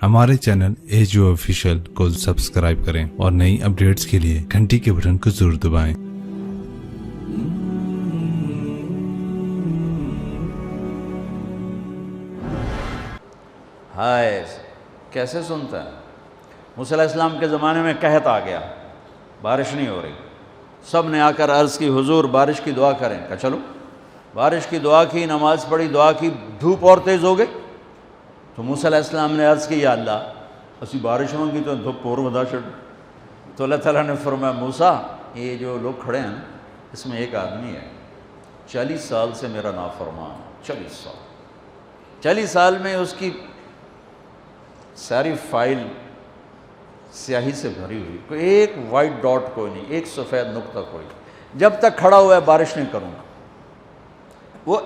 हमारे channel edu official को subscribe करें और नई अपडेट्स के लिए घंटी के बटन को जरूर दबाएं। हाय कैसे सुनता है। मूसा अलैहिस्सलाम के ज़माने में कहत आ गया, बारिश नहीं हो रही। सब ने आकर अर्ज़ की, हुजूर बारिश की दुआ करें। कहा चलो, बारिश की दुआ की, नमाज़ पढ़ी, दुआ की, धूप और तेज़ हो गई। तो मूसा अलैहिस्सलाम ने अर्ज़ की, या अल्लाह असी बारिश होंगी तो धूप और वधा छड़। तो अल्लाह ताला ने फरमाया, मूसा ये जो लोग खड़े हैं इसमें एक आदमी है 40 साल से मेरा नाफरमान, 40 साल में उसकी सारी फाइल स्याही से भरी हुई, कोई एक वाइट डॉट कोई नहीं, एक सफ़ेद नुक्ता कोई। जब तक खड़ा हुआ है बारिश नहीं करूँगा। वो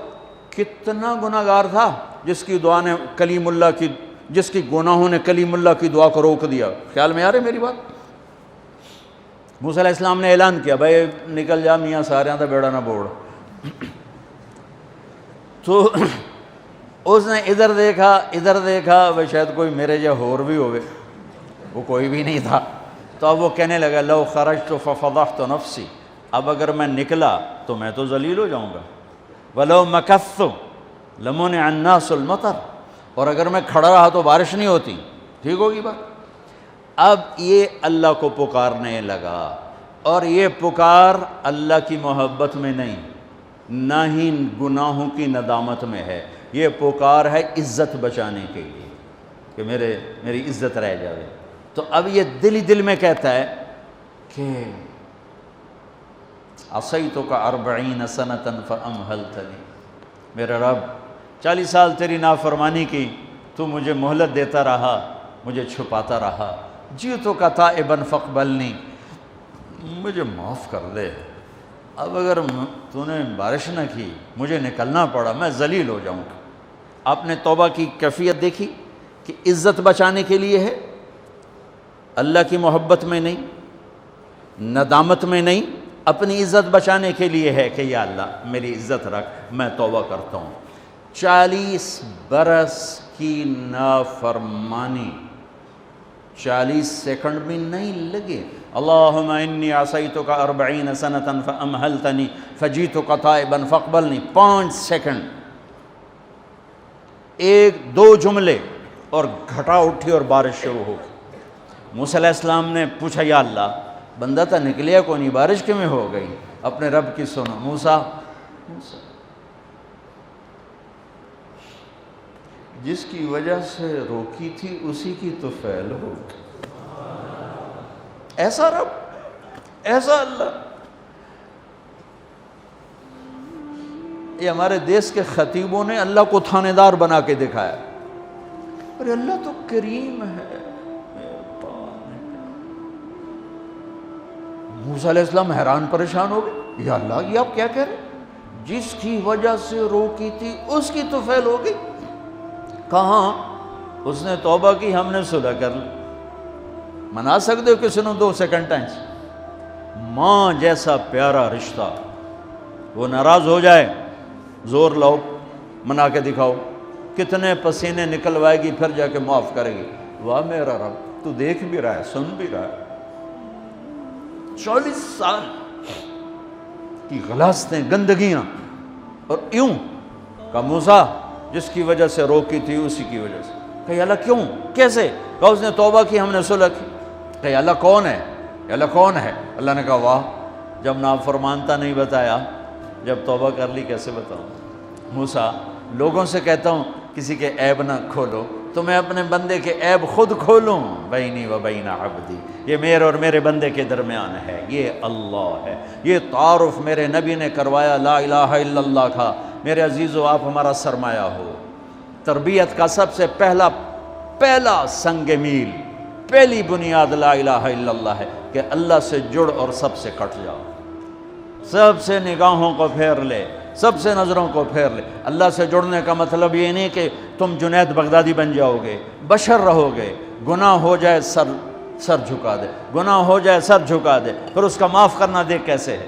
कितना गुनाहगार था जिसकी दुआ ने कलीमुल्लाह की, जिसकी गुनाहों ने कलीमुल्लाह की दुआ को रोक दिया। ख्याल में आ रही मेरी बात। मूसा अलैहिस्सलाम ने ऐलान किया, भाई निकल जा मियाँ सारियां दा बेड़ा ना बोड़। तो उसने इधर देखा, वह शायद कोई मेरे जो होर भी होवे, वो कोई भी नहीं था। तो अब वो कहने लगा, लो खरजतु फफदहतु नफ्सी, अब अगर मैं निकला तो मैं तो जलील हो जाऊंगा। वलो मकस्सु लमुनिअ अन्नासुल मतर, और अगर मैं खड़ा रहा तो बारिश नहीं होती। ठीक होगी बात। अब ये अल्लाह को पुकारने लगा, और ये पुकार अल्लाह की मोहब्बत में नहीं, ना ही गुनाहों की नदामत में है। ये पुकार है इज़्ज़त बचाने के लिए कि मेरी इज़्ज़त रह जाए। तो अब ये दिल ही दिल में कहता है कि असैतुका 40 सनतन फअमहलतनी, मेरा रब 40 साल तेरी नाफरमानी की, तू मुझे मोहलत देता रहा, मुझे छुपाता रहा। जीतुका ताइबन फक़बलनी, मुझे माफ़ कर दे। अब अगर तूने बारिश न की, मुझे निकलना पड़ा, मैं जलील हो जाऊँगा। आपने तौबा की कैफियत देखी कि इज़्ज़त बचाने के लिए है, अल्लाह की मोहब्बत में नहीं, नदामत में नहीं, अपनी इज़्ज़त बचाने के लिए है कि या अल्लाह मेरी इज़्ज़त रख, मैं तौबा करता हूँ। 40 बरस की नाफरमानी 40 सेकंड भी नहीं लगे। अल्लाहुम्मा इन्नी असैतुका 40 सनतन फअमहलतनी फजीतुका ताइबन फक़बलनी, 5 सेकंड, 1-2 जुमले, और घटा उठी और बारिश शुरू हो गई। मूसा अलैहिस्सलाम ने पूछा, या अल्लाह बंदा तो निकलिया को नहीं, बारिश क्यों हो गई। अपने रब की सुनो। मूसा जिसकी वजह से रोकी थी उसी की तो फैल हो। ऐसा रब, ऐसा अल्लाह। ये हमारे देश के खतीबों ने अल्लाह को थानेदार बना के दिखाया। अरे अल्लाह तो करीम है। मूसा अलैहिस्सलाम हैरान परेशान हो गए, या अल्लाह ये आप क्या कह रहे, जिसकी वजह से रोकी थी उसकी तो फैल हो गई। कहाँ उसने तौबा की, हमने सुलह कर ली। मना सकते हो किसी ने 2 सेकंड टाइम। माँ जैसा प्यारा रिश्ता, वो नाराज हो जाए, जोर लाओ, मना के दिखाओ, कितने पसीने निकलवाएगी, फिर जाके माफ़ करेगी। वाह मेरा रब, तू देख भी रहा है, सुन भी रहा है। 40 साल की गलाज़तें, गंदगियाँ, और यूं का मूसा जिसकी वजह से रोकी थी उसी की वजह से। कही अल्लाह क्यों, कैसे। कहा उसने तौबा की, हमने सुलह की। कही अल्लाह कौन है, अल्लाह कौन है। अल्लाह ने कहा, वाह, जब नाफरमानता नहीं बताया, जब तौबा कर ली कैसे बताऊँ। मूसा लोगों से कहता हूँ किसी के ऐब ना खोलो, तो मैं अपने बंदे के ऐब खुद खोलूँ। बैनी व बैना अब्दी, ये मेरे और मेरे बंदे के दरमियान है, ये अल्लाह है। ये तारुफ मेरे नबी ने करवाया ला इलाहा इल्लल्लाह का। मेरे अजीज़ों, आप हमारा सरमाया हो। तरबियत का सबसे पहला संग मील, पहली बुनियाद ला इलाहा इल्लल्लाह है कि अल्लाह से जुड़ और सबसे कट जाओ। सबसे निगाहों को फेर ले, सबसे नज़रों को फेर ले। अल्लाह से जुड़ने का मतलब ये नहीं कि तुम जुनैद बगदादी बन जाओगे, बशर रहोगे। गुनाह हो जाए सर झुका दे, गुनाह हो जाए सर झुका दे, फिर उसका माफ़ करना देख कैसे है।